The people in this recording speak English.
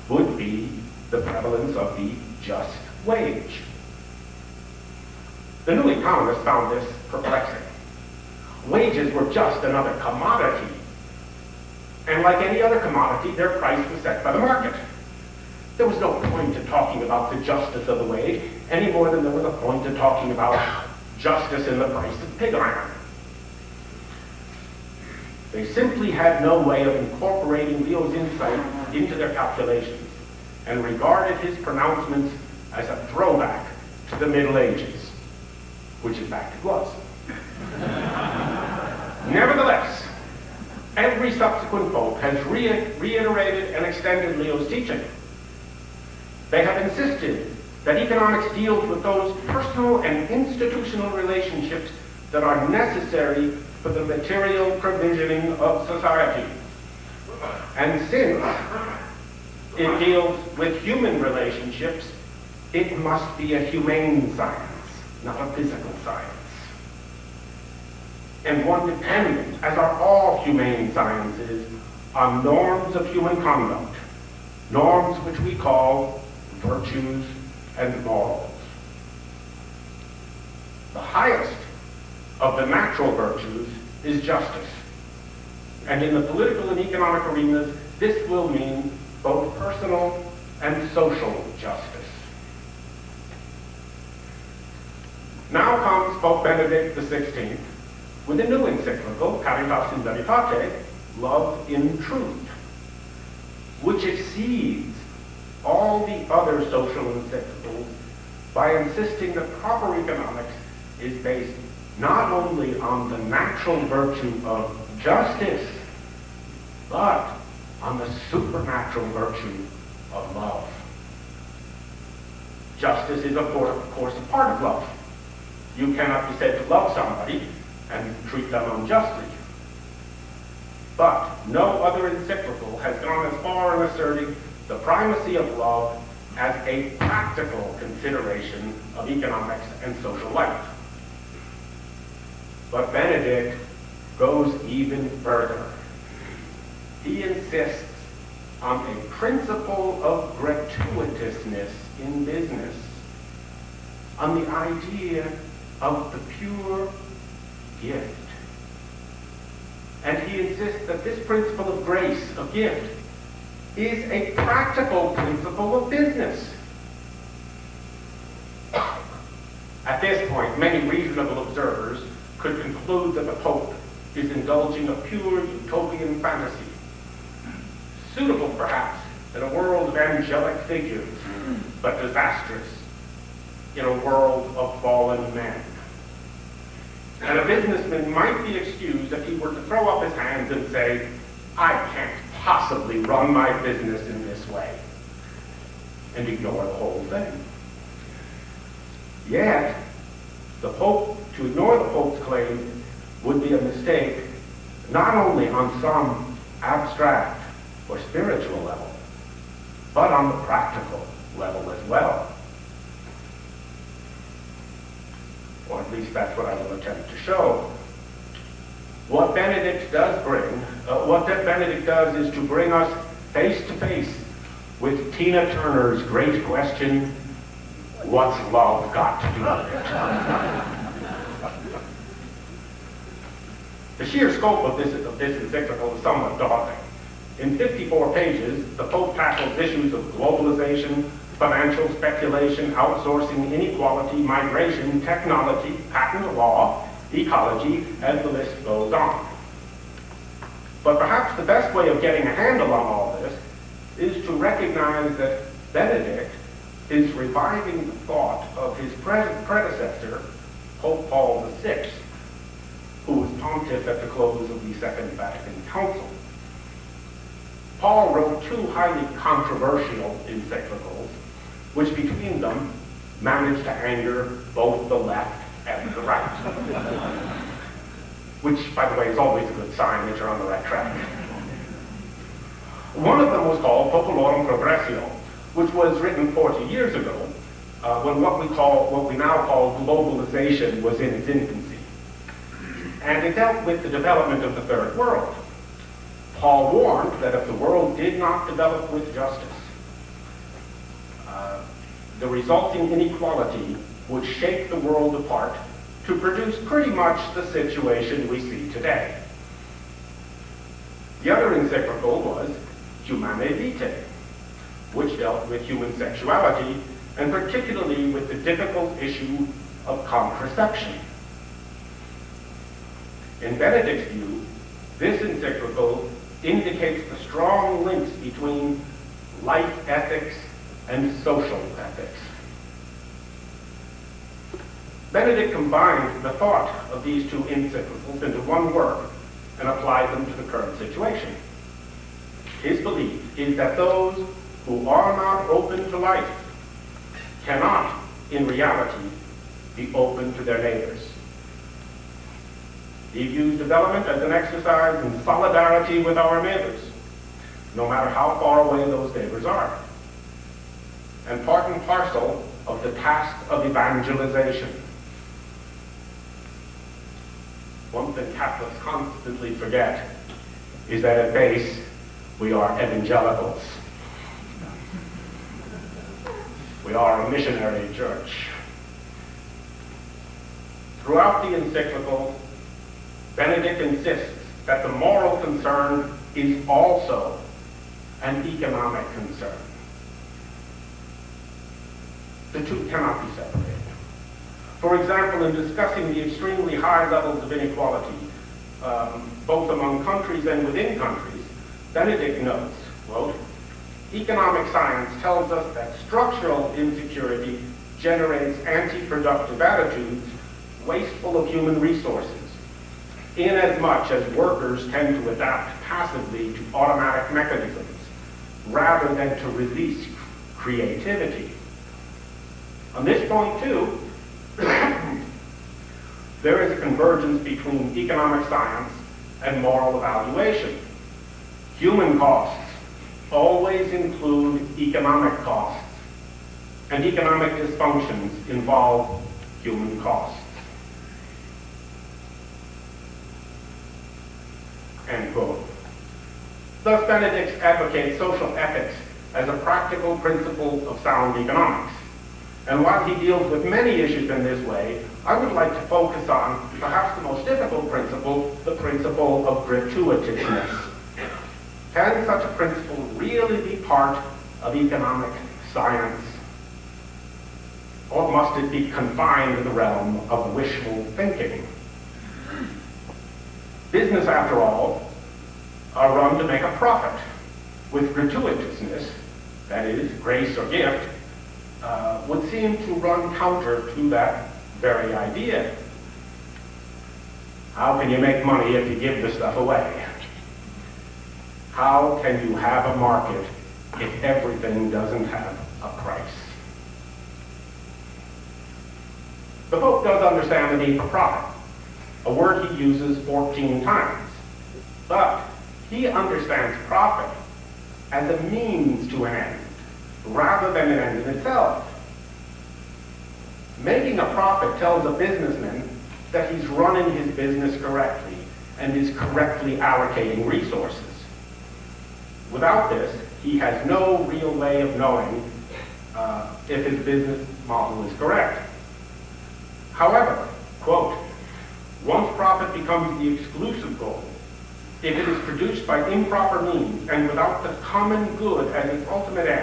would be the prevalence of the just wage. The New Economist found this perplexing. Wages were just another commodity, and like any other commodity, their price was set by the market. There was no point in talking about the justice of the wage any more than there was a point in talking about justice in the price of pig iron. They simply had no way of incorporating Leo's insight into their calculations and regarded his pronouncements as a throwback to the Middle Ages, which in fact it was. Nevertheless, every subsequent pope has reiterated and extended Leo's teaching. They have insisted that economics deals with those personal and institutional relationships that are necessary for the material provisioning of society. And since it deals with human relationships, it must be a humane science, not a physical science. And one dependent, as are all humane sciences, on norms of human conduct, norms which we call virtues and morals. The highest of the natural virtues is justice. And in the political and economic arenas, this will mean both personal and social justice. Now comes Pope Benedict XVI with a new encyclical, Caritas in Veritate, Love in Truth, which exceeds all the other social encyclicals by insisting that proper economics is based not only on the natural virtue of justice, but on the supernatural virtue of love. Justice is, of course, a part of love. You cannot be said to love somebody and treat them unjustly. But no other encyclical has gone as far in asserting the primacy of love as a practical consideration of economics and social life. But Benedict goes even further. He insists on a principle of gratuitousness in business, on the idea of the pure gift. And he insists that this principle of grace, of gift, is a practical principle of business. At this point, many reasonable observers could conclude that the Pope is indulging a pure utopian fantasy, suitable perhaps in a world of angelic figures, but disastrous in a world of fallen men. And a businessman might be excused if he were to throw up his hands and say, I can't possibly run my business in this way, and ignore the whole thing. Yet, to ignore the Pope's claim would be a mistake not only on some abstract or spiritual level, but on the practical level as well. Or at least that's what I will attempt to show. What Benedict does is to bring us face to face with Tina Turner's great question, what's love got to do with it? The sheer scope of this encyclical is somewhat daunting. In 54 pages, the Pope tackles issues of globalization, financial speculation, outsourcing, inequality, migration, technology, patent law, ecology, and the list goes on. But perhaps the best way of getting a handle on all this is to recognize that Benedict is reviving the thought of his predecessor, Pope Paul VI, who was pontiff at the close of the Second Vatican Council. Paul wrote two highly controversial encyclicals, which between them managed to anger both the left and the right. Which, by the way, is always a good sign that you're on the right track. One of them was called Populorum Progressio, which was written 40 years ago, when what we now call globalization was in its infancy. And it dealt with the development of the Third World. Paul warned that if the world did not develop with justice, the resulting inequality would shake the world apart to produce pretty much the situation we see today. The other encyclical was Humanae Vitae, which dealt with human sexuality, and particularly with the difficult issue of contraception. In Benedict's view, this encyclical indicates the strong links between life ethics and social ethics. Benedict combined the thought of these two encyclicals into one work and applied them to the current situation. His belief is that those who are not open to life cannot, in reality, be open to their neighbors. He views development as an exercise in solidarity with our neighbors, no matter how far away those neighbors are, and part and parcel of the task of evangelization. One thing Catholics constantly forget is that at base, we are evangelicals. We are a missionary church. Throughout the encyclical, Benedict insists that the moral concern is also an economic concern. The two cannot be separated. For example, in discussing the extremely high levels of inequality, both among countries and within countries, Benedict notes, quote, "Economic science tells us that structural insecurity generates anti-productive attitudes, wasteful of human resources, inasmuch as workers tend to adapt passively to automatic mechanisms, rather than to release creativity." On this point, too, there is a convergence between economic science and moral evaluation. Human costs always include economic costs, and economic dysfunctions involve human costs. End quote. Thus, Benedict advocates social ethics as a practical principle of sound economics. And while he deals with many issues in this way, I would like to focus on perhaps the most difficult principle, the principle of gratuitousness. Can such a principle really be part of economic science? Or must it be confined to the realm of wishful thinking? Business, after all, are run to make a profit. With gratuitousness, that is, grace or gift, would seem to run counter to that very idea. How can you make money if you give the stuff away? How can you have a market if everything doesn't have a price? The Pope does understand the need for profit, a word he uses 14 times. But he understands profit as a means to an end, rather than an end in itself. Making a profit tells a businessman that he's running his business correctly and is correctly allocating resources. Without this, he has no real way of knowing if his business model is correct. However, quote, "Once profit becomes the exclusive goal, if it is produced by improper means and without the common good as its ultimate end,